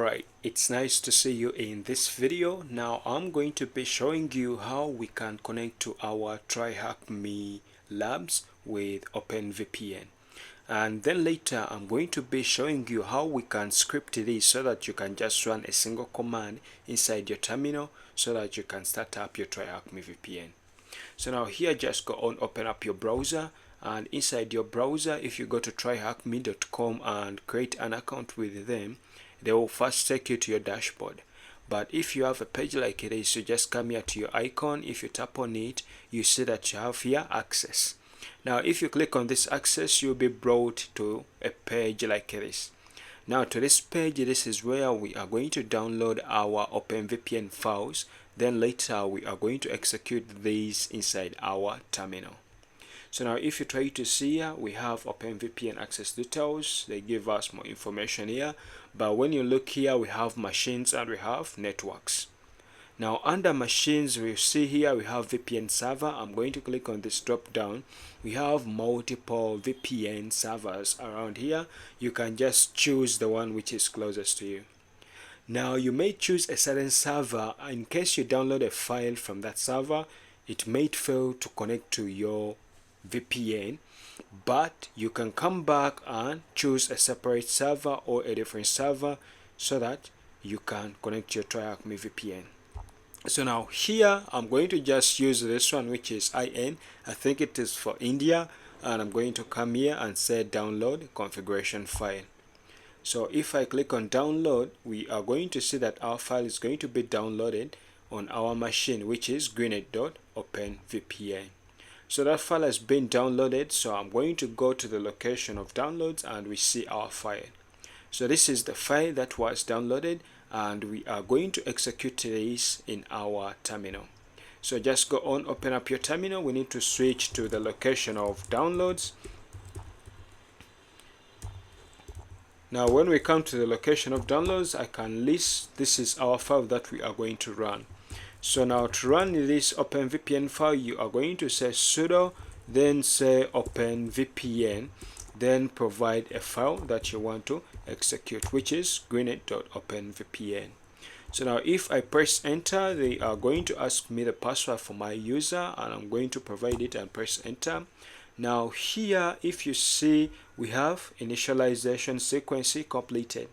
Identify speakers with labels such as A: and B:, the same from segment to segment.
A: Alright, it's nice to see you in this video. Now I'm going to be showing you how we can connect to our tryhackme labs with openvpn, and then later I'm going to be showing you how we can script this so that you can just run a single command inside your terminal so that you can start up your tryhackme VPN. So now here, just go on, open up your browser, and inside your browser, if you go to tryhackme.com and create an account with them, they will first take you to your dashboard. But if you have a page like this, you just come here to your icon. If you tap on it, you see that you have here access. Now if you click on this access, you'll be brought to a page like this. Now to this page, this is where we are going to download our openvpn files. Then later we are going to execute these inside our terminal. So now if you try to see here, we have openvpn access details. They give us more information here, but when you look here, we have machines and we have networks. Now under machines, we see here we have VPN server. I'm going to click on this drop down. We have multiple VPN servers around here. You can just choose the one which is closest to you. Now you may choose a certain server. In case you download a file from that server, it may fail to connect to your VPN, but you can come back and choose a separate server or a different server so that you can connect your tryhackme VPN. So now here I'm going to just use this one, which is IN. I think it is for India, and I'm going to come here and say download configuration file. So if I click on download, we are going to see that our file is going to be downloaded on our machine, which is GREENET.openvpn. So that file has been downloaded, so I'm going to go to the location of downloads and we see our file. So this is the file that was downloaded, and we are going to execute this in our terminal. So just go on, open up your terminal. We need to switch to the location of downloads. Now when we come to the location of downloads, I can list, this is our file that we are going to run. So now to run this openvpn file, you are going to say sudo, then say openvpn, then provide a file that you want to execute, which is greenet.openvpn. So now if I press enter, they are going to ask me the password for my user, and I'm going to provide it and press enter. Now here, if you see, we have initialization sequence completed.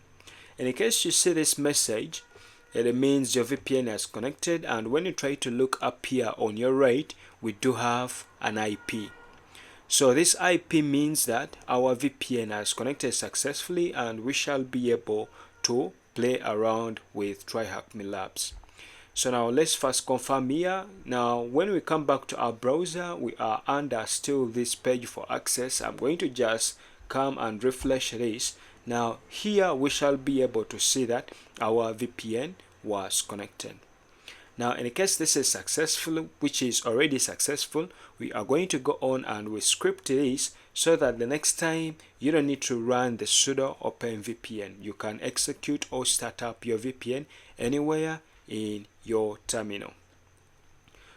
A: And in case you see this message, it means your VPN has connected, and when you try to look up here on your right, we do have an IP. So this IP means that our VPN has connected successfully, and we shall be able to play around with tryhackme labs. So now let's first confirm here. Now when we come back to our browser, we are under still this page for access. I'm going to just come and refresh this. Now here we shall be able to see that our VPN was connected. Now in case this is successful, which is already successful, we are going to go on and we script this so that the next time you don't need to run the sudo openvpn. You can execute or start up your VPN anywhere in your terminal.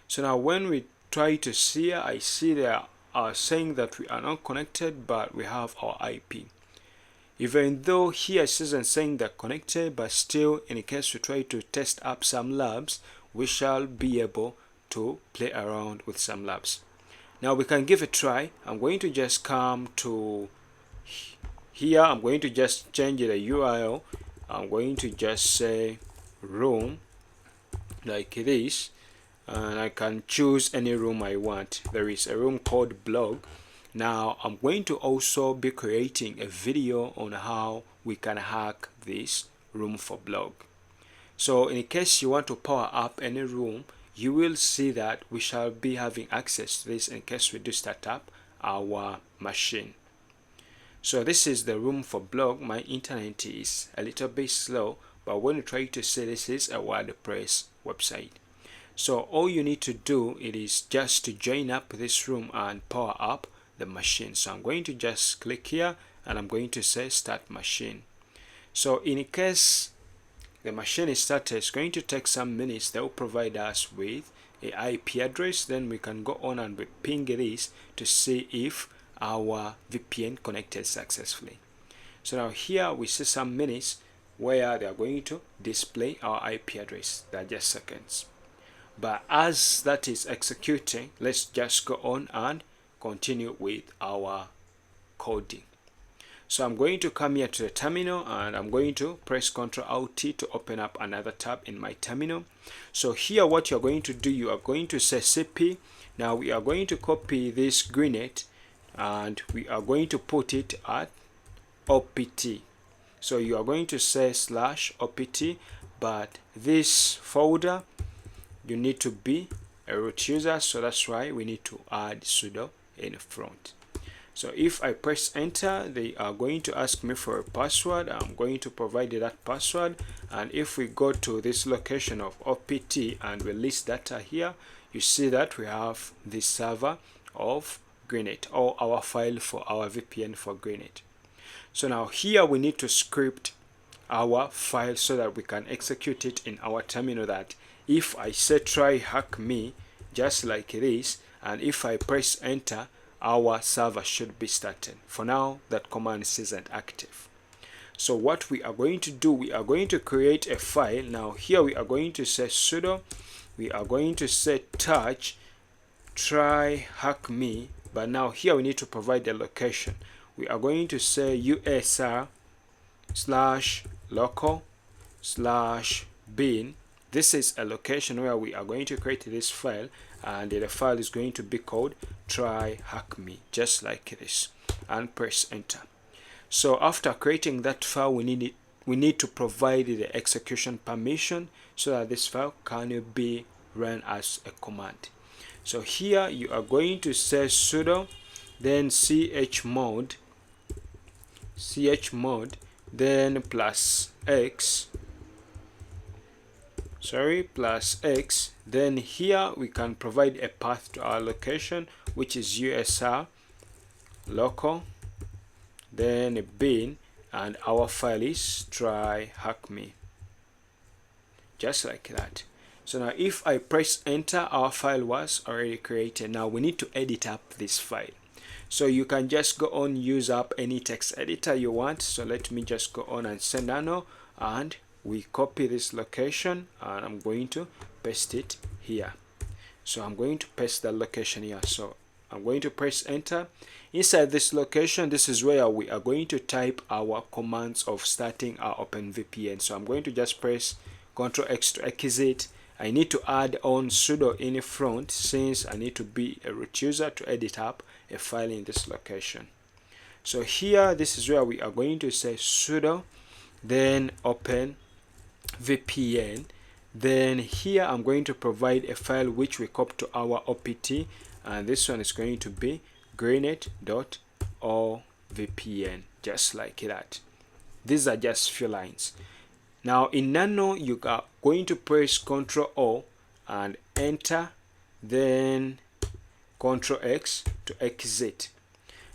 A: So now when we try to see, I see they are saying that we are not connected, but we have our IP. Even though here it isn't saying they're connected, but still, in case we try to test up some labs, we shall be able to play around with some labs. Now we can give a try. I'm going to just come to here. I'm going to just change the URL. I'm going to just say room like this, and I can choose any room I want. There is a room called blog. Now I'm going to also be creating a video on how we can hack this room for blog. So in case you want to power up any room, you will see that we shall be having access to this in case we do start up our machine. So this is the room for blog. My internet is a little bit slow, but when you try to see, this is a WordPress website. So all you need to do, it is just to join up this room and power up the machine. So I'm going to just click here and I'm going to say start machine. So in case the machine is started, it's going to take some minutes. They will provide us with a IP address. Then we can go on and ping this to see if our VPN connected successfully. So now here we see some minutes where they are going to display our IP address. They are just seconds. But as that is executing, let's just go on and continue with our coding. So I'm going to come here to the terminal and I'm going to press Ctrl Alt T to open up another tab in my terminal. So here what you're going to do, you are going to say cp. Now we are going to copy this GREENET and we are going to put it at opt. So you are going to say /opt, but this folder you need to be a root user, so that's why we need to add sudo in front. So if I press enter, they are going to ask me for a password. I'm going to provide that password, and if we go to this location of opt and release data here, you see that we have the server of GREENET, or our file for our VPN for GREENET. So now here we need to script our file so that we can execute it in our terminal, that if I say tryhackme just like this, and if I press enter, our server should be started. For now, that command isn't active. So what we are going to do, we are going to create a file. Now here we are going to say sudo, we are going to say touch tryhackme, but now here we need to provide the location. We are going to say usr/local/bin. This is a location where we are going to create this file, and the file is going to be called tryhackme, just like this, and press enter. So after creating that file, we need to provide the execution permission so that this file can be run as a command. So here you are going to say sudo, then chmod, then plus x, then here we can provide a path to our location, which is usr local, then bin, and our file is tryhackme, just like that. So now if I press enter, our file was already created. Now we need to edit up this file. So you can just go on, use up any text editor you want. So let me just go on and say nano, and we copy this location, and I'm going to paste it here. So I'm going to paste the location here. So I'm going to press enter. Inside this location, this is where we are going to type our commands of starting our openvpn. So I'm going to just press Ctrl X to exit. I need to add on sudo in front, since I need to be a root user to edit up a file in this location. So here, this is where we are going to say sudo, then openvpn. Then here I'm going to provide a file which we copy to our opt, and this one is going to be greenet.ovpn, just like that. These are just few lines. Now in nano, you are going to press Ctrl O and enter, then Ctrl X to exit.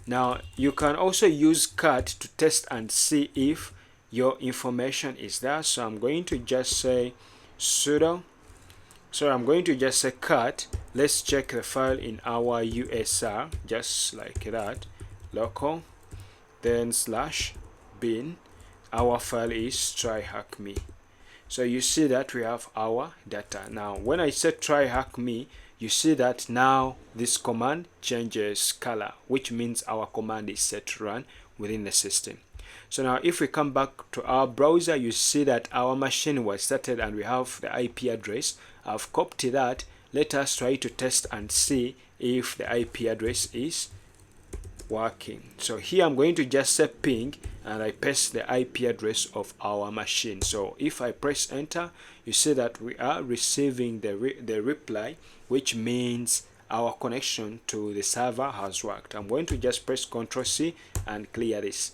A: Now you can also use cat to test and see if your information is there. So I'm going to just say sudo, so I'm going to just say cat. Let's check the file in our usr, just like that, local, then /bin. Our file is tryhackme. So you see that we have our data. Now when I say tryhackme, you see that now this command changes color, which means our command is set to run within the system. So now if we come back to our browser, you see that our machine was started and we have the IP address. I've copied that. Let us try to test and see if the IP address is working. So here I'm going to just say ping, and I paste the IP address of our machine. So if I press enter, you see that we are receiving the reply, which means our connection to the server has worked. I'm going to just press Ctrl C and clear this.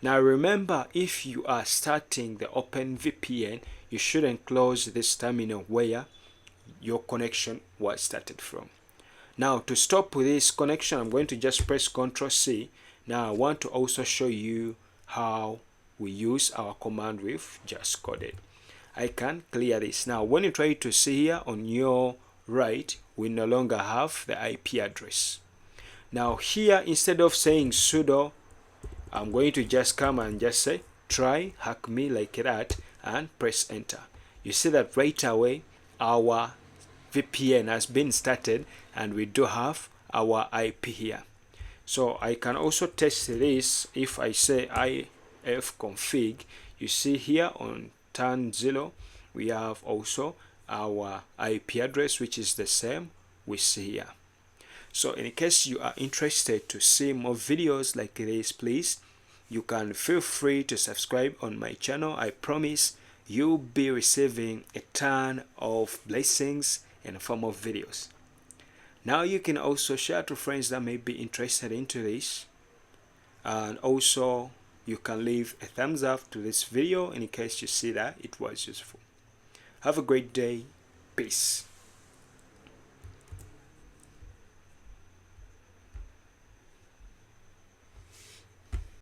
A: Now remember, if you are starting the openvpn, you shouldn't close this terminal where your connection was started from. Now to stop this connection, I'm going to just press Ctrl C. Now I want to also show you how we use our command we've just coded. I can clear this. Now when you try to see here on your right, we no longer have the IP address. Now here, instead of saying sudo, I'm going to just come and just say tryhackme like that and press enter. You see that right away our VPN has been started and we do have our IP here. So I can also test this if I say ifconfig. You see here on turn 0 we have also our IP address, which is the same we see here. So in case you are interested to see more videos like this, please, you can feel free to subscribe on my channel. I promise you'll be receiving a ton of blessings in the form of videos. Now you can also share to friends that may be interested into this, and also you can leave a thumbs up to this video in case you see that it was useful. Have a great day. Peace.